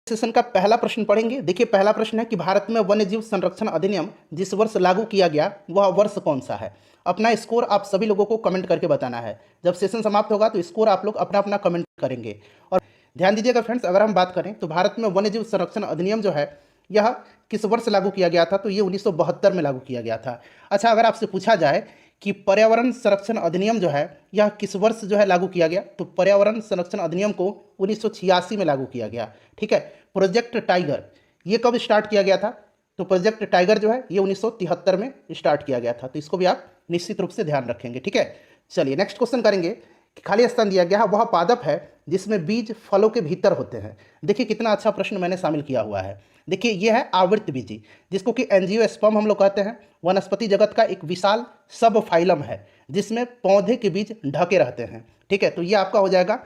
Session का पहला प्रश्न पढ़ेंगे। देखिए पहला प्रश्न है कि भारत में वन्यजीव संरक्षण अधिनियम जिस वर्ष लागू किया गया वह वर्ष कौन सा है। अपना स्कोर आप सभी लोगों को कमेंट करके बताना है। जब सेशन समाप्त होगा तो स्कोर आप लोग अपना अपना कमेंट करेंगे। और ध्यान दीजिएगा फ्रेंड्स, अगर हम बात करें तो भारत में वन्यजीव संरक्षण अधिनियम जो है यह किस वर्ष लागू किया गया था, तो ये 1972 में लागू किया गया था। अच्छा, अगर आपसे पूछा जाए कि पर्यावरण संरक्षण अधिनियम जो है यह किस वर्ष जो है लागू किया गया, तो पर्यावरण संरक्षण अधिनियम को 1986 में लागू किया गया। ठीक है। प्रोजेक्ट टाइगर ये कब स्टार्ट किया गया था, तो प्रोजेक्ट टाइगर जो है ये 1973 में स्टार्ट किया गया था। तो इसको भी आप निश्चित रूप से ध्यान रखेंगे। ठीक है। चलिए नेक्स्ट क्वेश्चन करेंगे कि खाली स्थान दिया गया है वह पादप है जिसमें बीज फलों के भीतर होते हैं। देखिए कितना अच्छा प्रश्न मैंने शामिल किया हुआ है। देखिए ये है आवृत्त बीजी, जिसको कि एंजियोस्पर्म हम लोग कहते हैं। वनस्पति जगत का एक विशाल सब फाइलम है जिसमें पौधे के बीज ढके रहते हैं। ठीक है। तो ये आपका हो जाएगा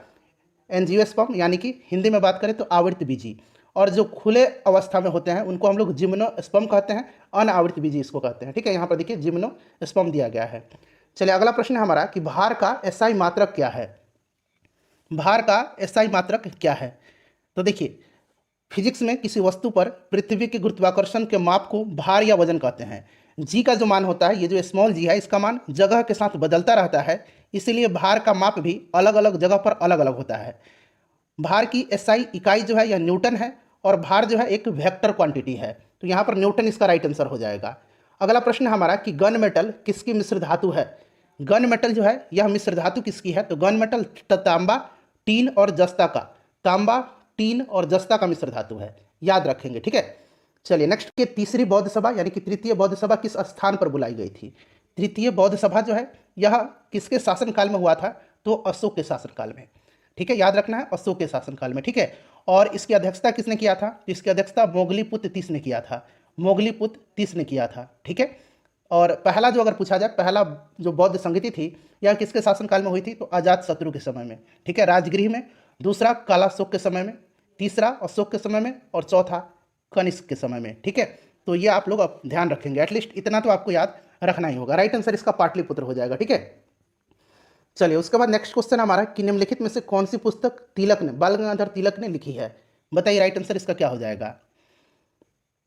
एंजियोस्पर्म, यानी कि हिंदी में बात करें तो आवृत्त बीजी। और जो खुले अवस्था में होते हैं उनको हम लोग जिम्नोस्पर्म कहते हैं, अनावृत बीजी इसको कहते हैं। ठीक है। यहाँ पर देखिए जिम्नोस्पर्म दिया गया है। चलिए अगला प्रश्न है हमारा कि भार का एसआई मात्रक क्या है। भार का एसआई मात्रक क्या है, तो देखिए फिजिक्स में किसी वस्तु पर पृथ्वी के गुरुत्वाकर्षण के माप को भार या वजन कहते हैं। जी का जो मान होता है, ये जो स्मॉल जी है, इसका मान जगह के साथ बदलता रहता है, इसीलिए भार का माप भी अलग अलग जगह पर अलग अलग होता है। भार की एसआई इकाई जो है यह न्यूटन है और भार जो है एक वेक्टर क्वांटिटी है, तो यहाँ पर न्यूटन इसका राइट आंसर हो जाएगा। अगला प्रश्न है हमारा कि गन मेटल किसकी मिश्र धातु है। गन मेटल जो है यह मिश्र धातु किसकी है, तो गन मेटल तांबा, टीन और जस्ता का, तांबा, टीन और जस्ता का मिश्र धातु है, याद रखेंगे। ठीक है। चलिए नेक्स्ट के तीसरी बौद्ध सभा यानी कि तृतीय बौद्ध सभा किस स्थान पर बुलाई गई थी। तृतीय बौद्ध सभा जो है यह किसके शासनकाल में हुआ था, तो अशोक के शासनकाल में। ठीक है, याद रखना है अशोक के शासनकाल में। ठीक है। और इसकी अध्यक्षता किसने किया था, तो इसकी अध्यक्षता मोगलीपुत्र तीस ने किया था, मोगलीपुत्र तीस ने किया था। ठीक है। और पहला जो अगर पूछा जाए, पहला जो बौद्ध संगति थी यह किसके शासनकाल में हुई थी, तो अजात शत्रु के समय में। ठीक है, राजगृह में। दूसरा कालाशोक के समय में, तीसरा अशोक के समय में और चौथा कनिष्क के समय में। ठीक है। तो ये आप लोग अब ध्यान रखेंगे, एटलीस्ट इतना तो आपको याद रखना ही होगा। राइट आंसर इसका पाटलिपुत्र हो जाएगा। ठीक है। चलिए उसके बाद नेक्स्ट क्वेश्चन हमारा कि निम्नलिखित में से कौन सी पुस्तक तिलक ने, बाल गंगाधर तिलक ने लिखी है। बताइए राइट आंसर इसका क्या हो जाएगा।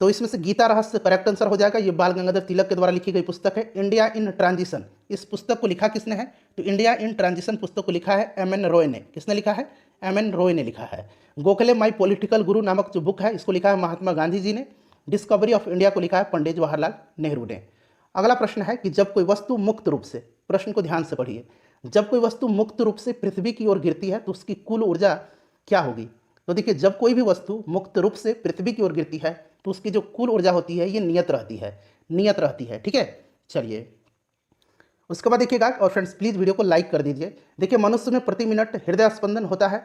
तो इसमें से गीता रहस्य करेक्ट आंसर हो जाएगा। ये बाल गंगाधर तिलक के द्वारा लिखी गई पुस्तक है। इंडिया इन ट्रांजिशन, इस पुस्तक को लिखा किसने है, तो इंडिया इन ट्रांजिशन पुस्तक को लिखा है एम.एन. रॉय ने। किसने लिखा है, एम.एन. रॉय ने लिखा है। गोखले माई पॉलिटिकल गुरु नामक जो बुक है इसको लिखा है महात्मा गांधी जी ने। डिस्कवरी ऑफ इंडिया को लिखा है पंडित जवाहरलाल नेहरू ने। अगला प्रश्न है कि जब कोई वस्तु मुक्त रूप से, प्रश्न को ध्यान से पढ़िए, जब कोई वस्तु मुक्त रूप से पृथ्वी की ओर गिरती है तो उसकी कुल ऊर्जा क्या होगी। तो देखिए जब कोई भी वस्तु मुक्त रूप से पृथ्वी की ओर गिरती है तो उसकी जो कुल ऊर्जा होती है ये नियत रहती है, नियत रहती है। ठीक है। चलिए उसके बाद देखिएगा, और फ्रेंड्स प्लीज़ वीडियो को लाइक कर दीजिए। देखिए मनुष्य में प्रति मिनट हृदय स्पंदन होता है,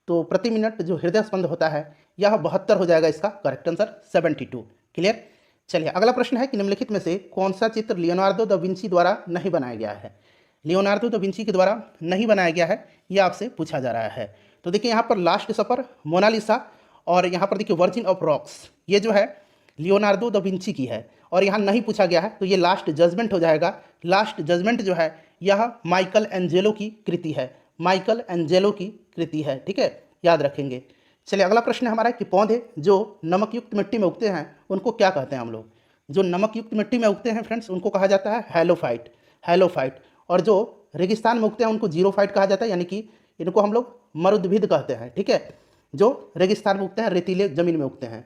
तो प्रति मिनट जो हृदय स्पंदन होता है यह 72 हो जाएगा, इसका करेक्ट आंसर 72। क्लियर। चलिए अगला प्रश्न है कि निम्नलिखित में से कौन सा चित्र लियोनार्डो द विंची द्वारा नहीं बनाया गया है। लियोनार्डो द विंची के द्वारा नहीं बनाया गया है, यह आपसे पूछा जा रहा है। तो देखिए यहाँ पर लास्ट सफर, मोनालिसा और यहाँ पर देखिए वर्जिन ऑफ रॉक्स, ये जो है लियोनार्डो द विंची की है। और यहाँ नहीं पूछा गया है तो ये लास्ट जजमेंट हो जाएगा। लास्ट जजमेंट जो है यह माइकल एंजेलो की कृति है, माइकल एंजेलो की कृति है। ठीक है, याद रखेंगे। चलिए अगला प्रश्न है हमारा कि पौधे जो नमकयुक्त मिट्टी में उगते हैं उनको क्या कहते हैं हम लोग। जो नमकयुक्त मिट्टी में उगते हैं फ्रेंड्स उनको कहा जाता है हैलोफाइट, हैलोफाइट। और जो रेगिस्तान में उगते हैं उनको जीरोफाइट कहा जाता है, यानी कि इनको हम लोग मरुद्भिद कहते हैं। ठीक है, जो रेगिस्तान में उगते हैं, रेतीले जमीन में उगते हैं।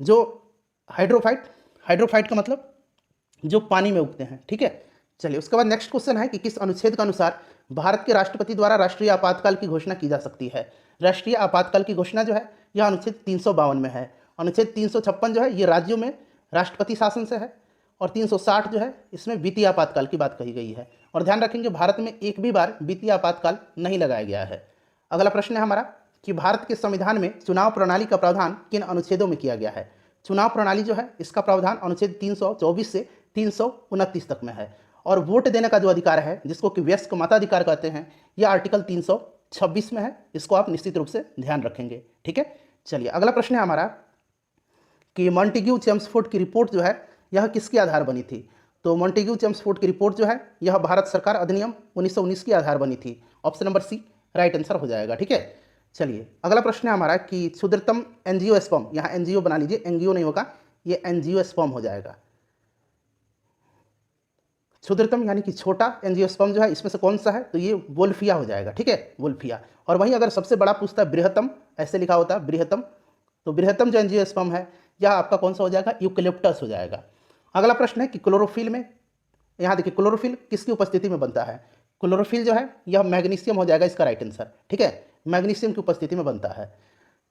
जो हाइड्रोफाइट, हाइड्रोफाइट का मतलब जो पानी में उगते हैं। ठीक है। चलिए उसके बाद नेक्स्ट क्वेश्चन है कि किस अनुच्छेद के अनुसार भारत के राष्ट्रपति द्वारा राष्ट्रीय आपातकाल की घोषणा की जा सकती है। राष्ट्रीय आपातकाल की घोषणा जो है यह अनुच्छेद 352 में है। अनुच्छेद 356 जो है ये राज्यों में राष्ट्रपति शासन से है, और 360 जो है इसमें वित्तीय आपातकाल की बात कही गई है। और ध्यान रखेंगे भारत में एक भी बार वित्तीय आपातकाल नहीं लगाया गया है। अगला प्रश्न है हमारा कि भारत के संविधान में चुनाव प्रणाली का प्रावधान किन अनुच्छेदों में किया गया है। चुनाव प्रणाली जो है इसका प्रावधान अनुच्छेद 324 से 329 तक में है। और वोट देने का जो अधिकार है जिसको कि वयस्क मताधिकार कहते हैं, यह आर्टिकल 326 में है। इसको आप निश्चित रूप से ध्यान रखेंगे। ठीक है। चलिए अगला प्रश्न है हमारा कि मॉन्टेग्यू चेम्सफोर्ड की रिपोर्ट जो है यह किसके आधार बनी थी। तो मॉन्टेग्यू चेम्सफोर्ड की रिपोर्ट जो है यह भारत सरकार अधिनियम 1919 के आधार बनी थी। Option number C right answer हो जाएगा। ठीक है। चलिए अगला प्रश्न है हमारा कि क्षुद्रतम एंजियोस्पर्म, यहाँ एनजीओ बना लीजिए, एंजियो नहीं होगा, ये एंजियोस्पर्म हो जाएगा। क्षुद्रतम यानी कि छोटा एंजियोस्पर्म जो है इसमें से कौन सा है, तो ये वोल्फिया हो जाएगा, ठीक है, वोल्फिया। और वहीं अगर सबसे बड़ा पूछता है बृहत्तम, ऐसे लिखा होता है बृहत्तम, तो बृहत्तम जो एंजियोस्पर्म है यह आपका कौन सा हो जाएगा, यूकेलिप्टस हो जाएगा। अगला प्रश्न है कि क्लोरोफिल में, यहाँ देखिए क्लोरोफिल किसकी उपस्थिति में बनता है, क्लोरोफिल जो है यह मैग्नीशियम हो जाएगा इसका राइट आंसर, ठीक है, मैग्नीशियम की उपस्थिति में बनता है।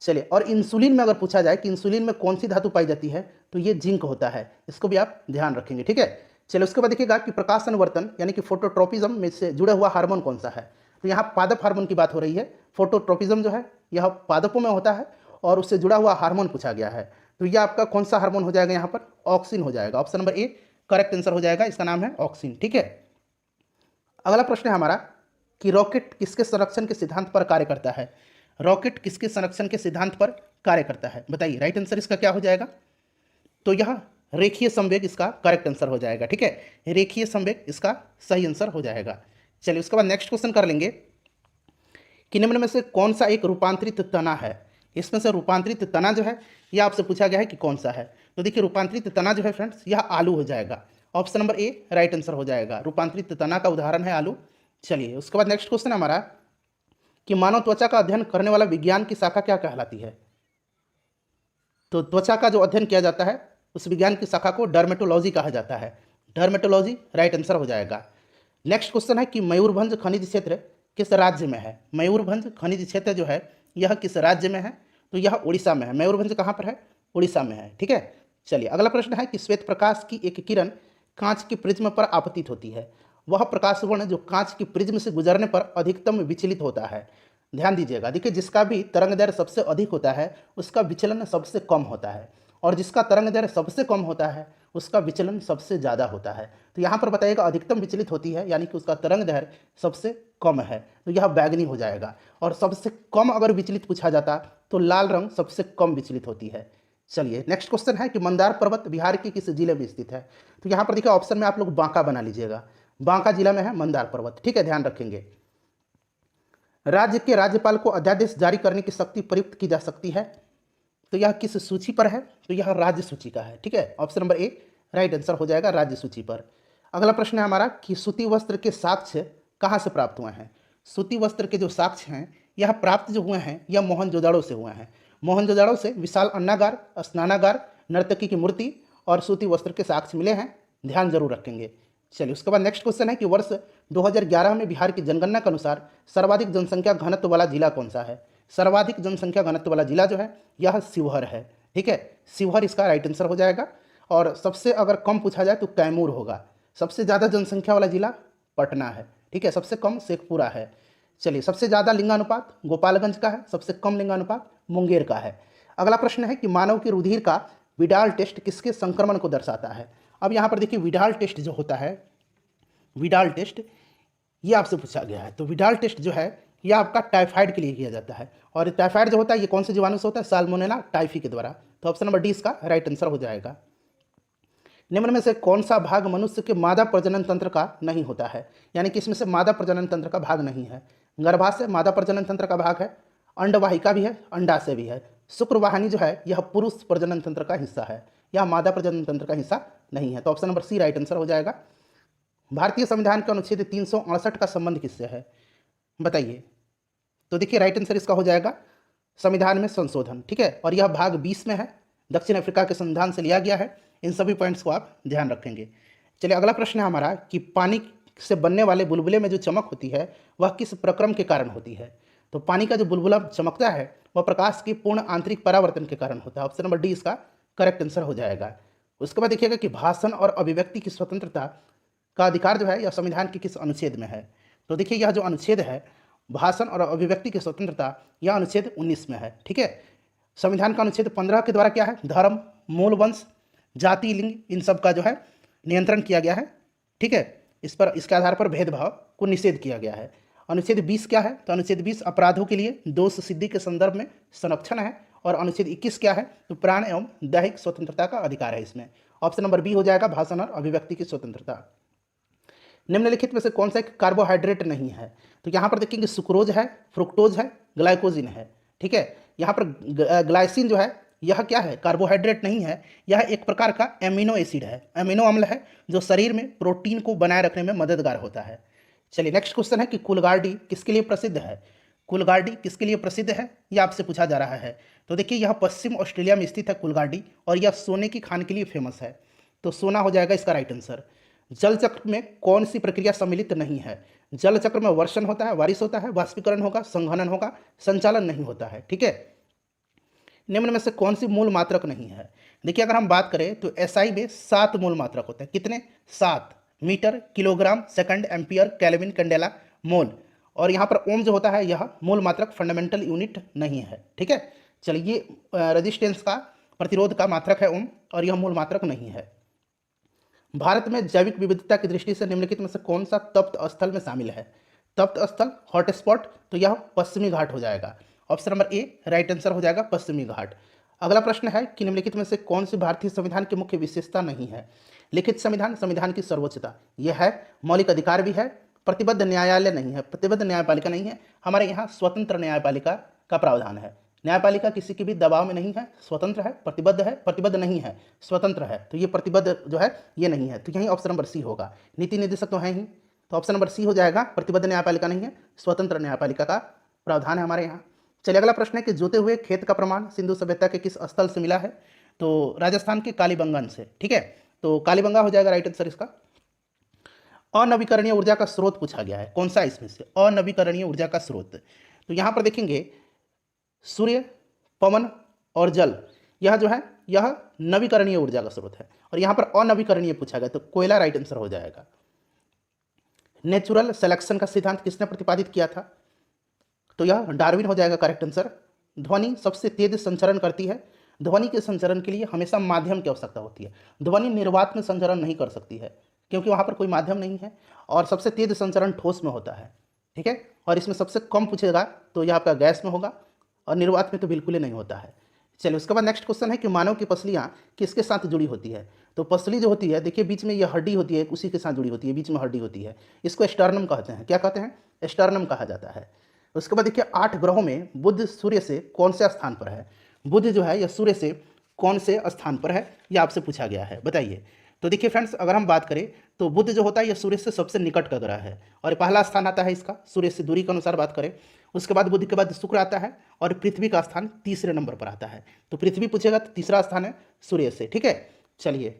चलिए, और इंसुलिन में अगर पूछा जाए कि इंसुलिन में कौन सी धातु पाई जाती है, तो ये जिंक होता है, इसको भी आप ध्यान रखेंगे, ठीक है। चलिए उसके बाद देखिएगा कि प्रकाश अनुवर्तन यानी कि फोटोट्रोपिज्म में से जुड़ा हुआ हार्मोन कौन सा है, तो यहाँ पादप हार्मोन की बात हो रही है। फोटोट्रोपिज्म जो है यह पादपों में होता है और उससे जुड़ा हुआ हार्मोन पूछा गया है, तो यह आपका कौन सा हार्मोन हो जाएगा, यहाँ पर ऑक्सिन हो जाएगा। Option number A correct answer हो जाएगा, इसका नाम है ऑक्सिन, ठीक है। अगला प्रश्न है हमारा कि रॉकेट किसके संरक्षण के सिद्धांत पर कार्य करता है, रॉकेट किसके संरक्षण के सिद्धांत पर कार्य करता है, बताइए राइट आंसर इसका क्या हो जाएगा, तो यह रेखीय संवेग इसका करेक्ट आंसर हो जाएगा, ठीक है, रेखीय संवेग इसका सही आंसर हो जाएगा। चलिए उसके बाद नेक्स्ट क्वेश्चन कर लेंगे कि निम्न में से कौन सा एक रूपांतरित तना है, इसमें से रूपांतरित तना जो है यह आपसे पूछा गया है कि कौन सा है, तो देखिए रूपांतरित तना जो है फ्रेंड्स यह आलू हो जाएगा। Option number A right answer हो जाएगा, रूपांतरित तना का उदाहरण है आलू। चलिए उसके बाद नेक्स्ट क्वेश्चन हमारा कि मानव त्वचा का अध्ययन करने वाला विज्ञान की शाखा क्या कहलाती है, तो त्वचा का जो अध्ययन किया जाता है उस विज्ञान की शाखा को डर्मेटोलॉजी कहा जाता है, डर्मेटोलॉजी राइट आंसर हो जाएगा। नेक्स्ट क्वेश्चन है कि मयूरभंज खनिज क्षेत्र किस राज्य में है, मयूरभंज खनिज क्षेत्र जो है यह किस राज्य में है, तो यह उड़ीसा में है। मयूरभंज कहाँ पर है, उड़ीसा में है, ठीक है। चलिए अगला प्रश्न है कि श्वेत प्रकाश की एक किरण कांच के प्रिज्म पर आपतित होती है, वह प्रकाश वर्ण जो कांच की प्रिज्म से गुजरने पर अधिकतम विचलित होता है। ध्यान दीजिएगा, देखिए जिसका भी तरंग दैर्घ्य सबसे अधिक होता है उसका विचलन सबसे कम होता है, और जिसका तरंग दैर्घ्य सबसे कम होता है उसका विचलन सबसे ज़्यादा होता है। तो यहाँ पर बताइएगा अधिकतम विचलित होती है यानी कि उसका तरंग दैर्घ्य सबसे कम है, तो यह बैगनी हो जाएगा। और सबसे कम अगर विचलित पूछा जाता तो लाल रंग सबसे कम विचलित होती है। चलिए नेक्स्ट क्वेश्चन है कि मंदार पर्वत बिहार के किस जिले में स्थित है, तो यहाँ पर देखिए ऑप्शन में आप लोग बांका बना लीजिएगा, बांका जिला में है मंदार पर्वत, ठीक है, ध्यान रखेंगे। राज्य के राज्यपाल को अध्यादेश जारी करने की शक्ति प्रयुक्त की जा सकती है, तो यह किस सूची पर है, तो यह राज्य सूची का है, ठीक है, option number A right answer हो जाएगा, राज्य सूची पर। अगला प्रश्न है हमारा कि सूती वस्त्र के साक्ष्य कहाँ से प्राप्त हुए हैं, सूती वस्त्र के जो साक्ष्य हैं यह प्राप्त जो हुए हैं यह मोहनजोदड़ो से हुए हैं। मोहनजोदड़ो से विशाल अन्नागार, स्नानागार, नर्तकी की मूर्ति और सूती वस्त्र के साक्ष्य मिले हैं, ध्यान जरूर रखेंगे। चलिए उसके बाद नेक्स्ट क्वेश्चन है कि वर्ष 2011 में बिहार की जनगणना के अनुसार सर्वाधिक जनसंख्या घनत्व वाला जिला कौन सा है, सर्वाधिक जनसंख्या घनत्व वाला जिला जो है यह शिवहर है, ठीक है, शिवहर इसका राइट आंसर हो जाएगा। और सबसे अगर कम पूछा जाए तो कैमूर होगा। सबसे ज़्यादा जनसंख्या वाला जिला पटना है, ठीक है, सबसे कम शेखपुरा है। चलिए सबसे ज़्यादा लिंगानुपात गोपालगंज का है, सबसे कम लिंगानुपात मुंगेर का है। अगला प्रश्न है कि मानव के रुधिर का विडाल टेस्ट किसके संक्रमण को दर्शाता है। अब यहाँ पर देखिए विडाल टेस्ट जो होता है, विडाल टेस्ट ये आपसे पूछा गया है, तो विडाल टेस्ट जो है ये आपका टाइफाइड के लिए किया जाता है, और टाइफाइड जो होता है ये कौन से जीवाणु से होता है, साल्मोनेला टाइफी के द्वारा। तो ऑप्शन नंबर डी इसका राइट आंसर हो जाएगा। निम्न में से कौन सा भाग मनुष्य के मादा प्रजनन तंत्र का नहीं होता है, यानी कि इसमें से मादा प्रजनन तंत्र का भाग नहीं है। गर्भाशय मादा प्रजनन तंत्र का भाग है, अंडवाहिका भी है, अंडाशय भी है। शुक्रवाहिनी जो है यह पुरुष प्रजनन तंत्र का हिस्सा है, यह मादा प्रजनन तंत्र का हिस्सा नहीं है। तो option number C right answer हो जाएगा। भारतीय संविधान के अनुच्छेद 368 का संबंध किससे है, बताइए। तो देखिए राइट आंसर इसका हो जाएगा संविधान में संशोधन, ठीक है, और यह भाग 20 में है, दक्षिण अफ्रीका के संविधान से लिया गया है। इन सभी पॉइंट्स को आप ध्यान रखेंगे। चलिए अगला प्रश्न है हमारा कि पानी से बनने वाले बुलबुले में जो चमक होती है वह किस प्रक्रम के कारण होती है। तो पानी का जो बुलबुला चमकता है वह प्रकाश के पूर्ण आंतरिक परावर्तन के कारण होता है। ऑप्शन नंबर डी इसका करेक्ट आंसर हो जाएगा। उसके बाद देखिएगा कि भाषण और अभिव्यक्ति की स्वतंत्रता का अधिकार जो है यह संविधान के किस अनुच्छेद में है। तो देखिए यह जो अनुच्छेद है भाषण और अभिव्यक्ति की स्वतंत्रता, यह अनुच्छेद 19 में है, ठीक है। संविधान का अनुच्छेद 15 के द्वारा क्या है, धर्म, मूल वंश, जाति, लिंग, इन सब का जो है नियंत्रण किया गया है, ठीक है। इस पर इसके आधार पर भेदभाव को निषेध किया गया है। अनुच्छेद 20 क्या है, तो अनुच्छेद 20 अपराधों के लिए दोष सिद्धि के संदर्भ में संरक्षण है। और अनुच्छेद 21 क्या है, तो प्राण एवं दैहिक स्वतंत्रता का अधिकार है इसमें। ऑप्शन नंबर बी हो जाएगा भाषण और अभिव्यक्ति की स्वतंत्रता। निम्नलिखित में से कौन सा एक कार्बोहाइड्रेट नहीं है। तो यहाँ पर देखेंगे सुक्रोज है, फ्रुक्टोज है, ग्लाइकोजिन है। ठीक है। यहाँ पर ग्लाइसिन जो है यह क्या है, कार्बोहाइड्रेट नहीं है, यह एक प्रकार का एमिनो एसिड है, एमिनो अम्ल है, जो शरीर में प्रोटीन को बनाए रखने में मददगार होता है। चलिए नेक्स्ट क्वेश्चन है कि कुलगार्डी किसके लिए प्रसिद्ध है। कुलगार्डी किसके लिए प्रसिद्ध है, यह आपसे पूछा जा रहा है। तो देखिए यह पश्चिम ऑस्ट्रेलिया में स्थित है कुलगार्डी, और यह सोने की खान के लिए फेमस है। तो सोना हो जाएगा इसका राइट आंसर। जल चक्र में कौन सी प्रक्रिया सम्मिलित नहीं है। जल चक्र में वर्षण होता है, बारिश होता है, वाष्पीकरण होगा, संघनन होगा, संचालन नहीं होता है। ठीक है। निम्न में से कौन सी मूल मात्रक नहीं है। देखिए अगर हम बात करें तो एसआई में 7 मूल मात्रक होते हैं। कितने, 7। Metre, kilogram, second, ampere, kelvin, candela, mole. और यहाँ पर ओम जो होता है यह मूल मात्रक फंडामेंटल यूनिट नहीं है। ठीक है। चलिए ये रेजिस्टेंस का, प्रतिरोध का मात्रक है ओम, और यह मूल मात्रक नहीं है। भारत में जैविक विविधता की दृष्टि से निम्नलिखित में से कौन सा तप्त स्थल में शामिल है। तप्त स्थल, हॉटस्पॉट, तो यह पश्चिमी घाट हो जाएगा। Option number A right answer हो जाएगा, पश्चिमी घाट। अगला प्रश्न है कि निम्नलिखित में से कौन सी भारतीय संविधान की मुख्य विशेषता नहीं है। लिखित संविधान, संविधान की सर्वोच्चता, यह है। मौलिक अधिकार भी है। प्रतिबद्ध न्यायालय नहीं है, प्रतिबद्ध न्यायपालिका नहीं है। हमारे यहाँ स्वतंत्र न्यायपालिका का प्रावधान है। न्यायपालिका किसी के भी दबाव में नहीं है, स्वतंत्र है। प्रतिबद्ध नहीं है, स्वतंत्र है। तो ये प्रतिबद्ध जो है ये नहीं है, तो यही ऑप्शन नंबर सी होगा। नीति निदेशक तो है ही, तो ऑप्शन नंबर सी हो जाएगा, प्रतिबद्ध न्यायपालिका नहीं है, स्वतंत्र न्यायपालिका का प्रावधान है हमारे यहाँ। चलिए अगला प्रश्न है कि जोते हुए खेत का प्रमाण सिंधु सभ्यता के किस स्थल से मिला है। तो राजस्थान के कालीबंगन से। ठीक है, तो कालीबंगा हो जाएगा राइट आंसर इसका। अनवीकरणीय ऊर्जा का स्रोत पूछा गया है, कौन सा इसमें से अनवीकरणीय ऊर्जा का स्रोत। तो यहाँ पर देखेंगे सूर्य, पवन और जल, यह जो है यह नवीकरणीय ऊर्जा का स्रोत है। और यहाँ पर अनवीकरणीय पूछा गया तो कोयला राइट आंसर हो जाएगा। नेचुरल सिलेक्शन का सिद्धांत किसने प्रतिपादित किया था। तो यह डार्विन हो जाएगा करेक्ट आंसर। ध्वनि सबसे तेज संचरण करती है। ध्वनि के संचरण के लिए हमेशा माध्यम की आवश्यकता होती है। ध्वनि निर्वात में संचरण नहीं कर सकती है क्योंकि वहाँ पर कोई माध्यम नहीं है। और सबसे तेज संचरण ठोस में होता है। ठीक है, और इसमें सबसे कम पूछेगा तो यह आपका गैस में होगा, और निर्वात में तो बिल्कुल ही नहीं होता है। चलिए उसके बाद नेक्स्ट क्वेश्चन है कि मानव की पसलियाँ किसके साथ जुड़ी होती है। तो पसली जो होती है, देखिए बीच में यह हड्डी होती है, उसी के साथ जुड़ी होती है, बीच में हड्डी होती है। इसको स्टर्नम कहते हैं। क्या कहते हैं, स्टर्नम कहा जाता है। उसके बाद देखिए 8 ग्रहों में बुध सूर्य से कौन से स्थान पर है। बुध जो है यह सूर्य से कौन से स्थान पर है, यह आपसे पूछा गया है, बताइए। तो देखिए फ्रेंड्स अगर हम बात करें तो बुध जो होता है यह सूर्य से सबसे निकट का ग्रह है, और पहला स्थान आता है इसका सूर्य से दूरी के अनुसार बात करें। उसके बाद बुध के बाद शुक्र आता है, और पृथ्वी का स्थान तीसरे नंबर पर आता है। तो पृथ्वी पूछेगा तो तीसरा स्थान है सूर्य से। ठीक है, चलिए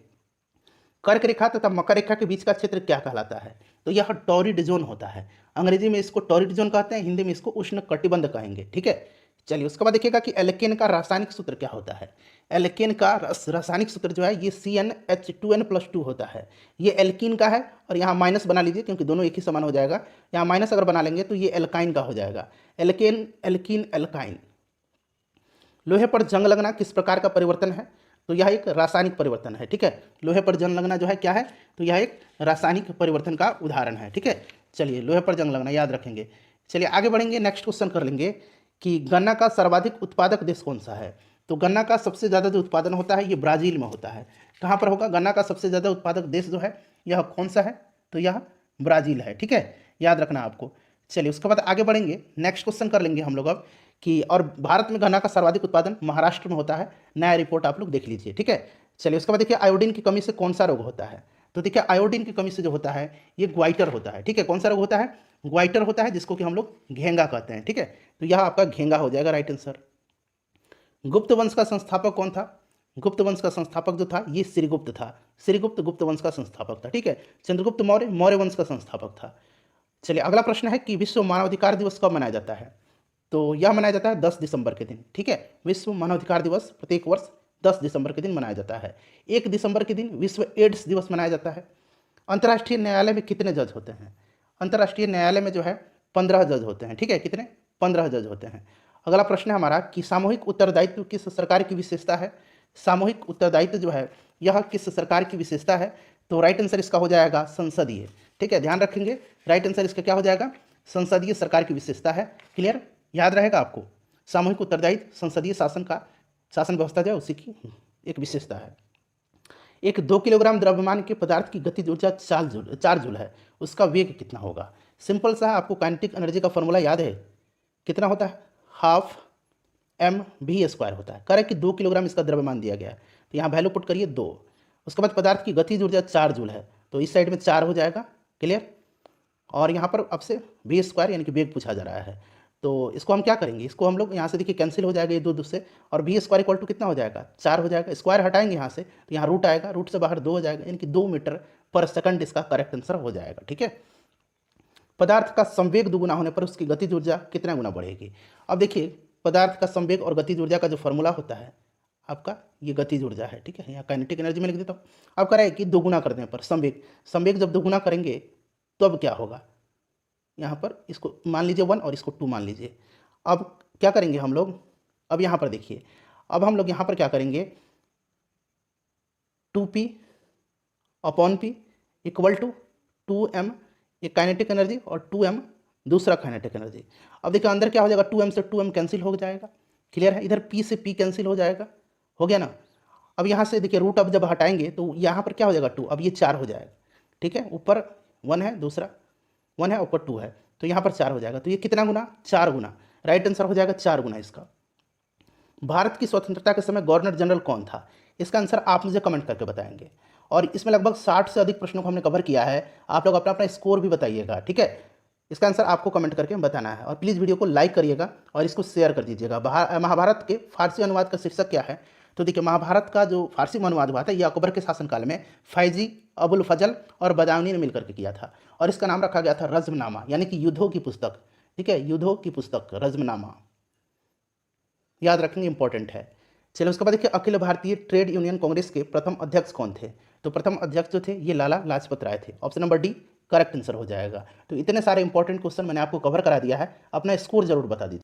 कर्क रेखा तथा मकर रेखा के बीच का क्षेत्र क्या कहलाता है। तो यह टॉरिड जोन होता है। अंग्रेजी में इसको टॉरिड जोन कहते हैं, हिंदी में इसको उष्ण कटिबंध कहेंगे। ठीक है, चलिए उसके बाद देखिएगा कि एल्केन का रासायनिक सूत्र क्या होता है। एल्केन का रासायनिक सूत्र जो है ये CnH2n+2 होता है। ये एल्कीन का है, और यहाँ माइनस बना लीजिए क्योंकि दोनों एक ही समान हो जाएगा। यहाँ माइनस अगर बना लेंगे तो ये एल्काइन का हो जाएगा। Alkane, alkene, alkyne. लोहे पर जंग लगना किस प्रकार का परिवर्तन है। तो यह एक रासायनिक परिवर्तन है। ठीक है, लोहे पर जंग लगना जो है क्या है, तो यह एक रासायनिक परिवर्तन का उदाहरण है। ठीक है, चलिए लोहे पर जंग लगना याद रखेंगे। चलिए आगे बढ़ेंगे, नेक्स्ट क्वेश्चन कर लेंगे कि गन्ना का सर्वाधिक उत्पादक देश कौन सा है। तो गन्ना का सबसे ज़्यादा जो उत्पादन होता है ये ब्राज़ील में होता है। कहाँ पर होगा, गन्ना का सबसे ज़्यादा उत्पादक देश जो है यह कौन सा है, तो यह ब्राज़ील है। ठीक है, याद रखना आपको। चलिए उसके बाद आगे बढ़ेंगे, नेक्स्ट क्वेश्चन कर लेंगे हम लोग अब कि और भारत में गन्ना का सर्वाधिक उत्पादन महाराष्ट्र में होता है। नया रिपोर्ट आप लोग देख लीजिए। ठीक है, चलिए उसके बाद देखिए आयोडीन की कमी से कौन सा रोग होता है। तो देखिए आयोडीन की कमी से जो होता है ये ग्वाइटर होता है। ठीक है, कौन सा रोग होता है, ग्वाइटर होता है, जिसको कि हम लोग घेंगा कहते हैं। ठीक है, तो यह आपका घेंगा हो जाएगा राइट आंसर। गुप्त वंश का संस्थापक कौन था। गुप्त वंश का संस्थापक जो था ये श्रीगुप्त था। श्रीगुप्त गुप्त वंश का संस्थापक था। ठीक है, चंद्रगुप्त मौर्य मौर्य वंश का संस्थापक था। चलिए अगला प्रश्न है कि विश्व मानवाधिकार दिवस कब मनाया जाता है। तो यह मनाया जाता है 10 दिसंबर के दिन। ठीक है, विश्व मानवाधिकार दिवस प्रत्येक वर्ष 10 दिसंबर के दिन मनाया जाता है। 1 दिसंबर के दिन विश्व एड्स दिवस मनाया जाता है। अंतर्राष्ट्रीय न्यायालय में कितने जज होते हैं। अंतर्राष्ट्रीय न्यायालय में जो है 15 जज होते हैं। ठीक है, कितने, 15 जज होते हैं। अगला प्रश्न है हमारा कि सामूहिक उत्तरदायित्व किस सरकार की विशेषता है। सामूहिक उत्तरदायित्व जो है यह किस सरकार की विशेषता है। तो राइट आंसर इसका हो जाएगा संसदीय। ठीक है, ध्यान रखेंगे, राइट आंसर इसका क्या हो जाएगा, संसदीय सरकार की विशेषता है। क्लियर, याद रहेगा आपको। सामूहिक उत्तरदायित्व संसदीय शासन का, शासन व्यवस्था जो है उसी की एक विशेषता है। एक 2 किलोग्राम द्रव्यमान के पदार्थ की गतिज ऊर्जा 4 जूल है, उसका वेग कितना होगा। सिंपल सा, आपको काइनेटिक एनर्जी का फॉर्मूला याद है, कितना होता है, हाफ एम भी स्क्वायर होता है। कह रहा है कि 2 किलोग्राम इसका द्रव्यमान दिया गया है, तो यहाँ वैल्यू पुट करिए 2। उसके बाद पदार्थ की गतिज ऊर्जा 4 जूल है, तो इस साइड में 4 हो जाएगा। क्लियर। और यहाँ पर अब से भी स्क्वायर यानी कि वेग पूछा जा रहा है, तो इसको हम क्या करेंगे, इसको हम लोग यहाँ से देखिए कैंसिल हो जाएगा ये 2 से, और भी स्क्वायर इक्वल टू कितना हो जाएगा, 4 हो जाएगा। स्क्वायर हटाएंगे यहाँ से तो यहाँ रूट आएगा, रूट से बाहर 2 हो जाएगा, यानी कि 2 मीटर पर सेकंड इसका करेक्ट आंसर हो जाएगा। ठीक है। पदार्थ का संवेग दुगुना होने पर उसकी गतिज ऊर्जा कितना गुना बढ़ेगी। अब देखिए पदार्थ का संवेग और गतिज ऊर्जा का जो फॉर्मूला होता है आपका, ये गतिज ऊर्जा है। ठीक है, यहाँ काइनेटिक एनर्जी में लिख देता हूँ। अब कह रहा है कि दोगुना करने पर संवेग, संवेग जब दोगुना करेंगे तो अब क्या होगा, यहाँ पर इसको मान लीजिए 1 और इसको 2 मान लीजिए। अब क्या करेंगे हम लोग, अब यहाँ पर देखिए, अब हम लोग यहाँ पर क्या करेंगे, 2p upon P equal to 2m ये काइनेटिक एनर्जी और 2m दूसरा काइनेटिक एनर्जी। अब देखिए अंदर क्या हो जाएगा, 2m से 2m कैंसिल हो जाएगा। क्लियर है। इधर p से p कैंसिल हो जाएगा, हो गया ना। अब यहाँ से देखिए रूट अब जब हटाएंगे तो यहाँ पर क्या हो जाएगा 2, अब ये 4 हो जाएगा। ठीक है, ऊपर 1 है, दूसरा 1 है, ऊपर 2 है, तो यहाँ पर 4 हो जाएगा। तो ये कितना गुना, 4 गुना। राइट आंसर हो जाएगा 4 गुना इसका। भारत की स्वतंत्रता के समय गवर्नर जनरल कौन था, इसका आंसर आप मुझे कमेंट करके बताएंगे। और इसमें लगभग 60 से अधिक प्रश्नों को हमने कवर किया है। आप लोग अपना अपना स्कोर भी बताइएगा। ठीक है, इसका आंसर आपको कमेंट करके बताना है। और प्लीज़ वीडियो को लाइक करिएगा और इसको शेयर कर दीजिएगा। महाभारत के फारसी अनुवाद का शीर्षक क्या है, तो देखिए महाभारत का जो फारसी में अनुवाद हुआ था ये अकबर के शासनकाल में फैजी, अबुल फजल और बदायूनी ने मिलकर के किया था, और इसका नाम रखा गया था रज़्मनामा, यानी कि युद्धों की पुस्तक। ठीक है, युद्धों की पुस्तक रज़्मनामा, याद रखेंगे, इंपॉर्टेंट है। चलिए उसके बाद देखिए अखिल भारतीय ट्रेड यूनियन कांग्रेस के प्रथम अध्यक्ष कौन थे, तो प्रथम अध्यक्ष जो थे ये लाला लाजपत राय थे। Option number D correct answer हो जाएगा। तो इतने सारे इंपॉर्टेंट क्वेश्चन मैंने आपको कवर करा दिया है, अपना स्कोर जरूर बता दीजिए।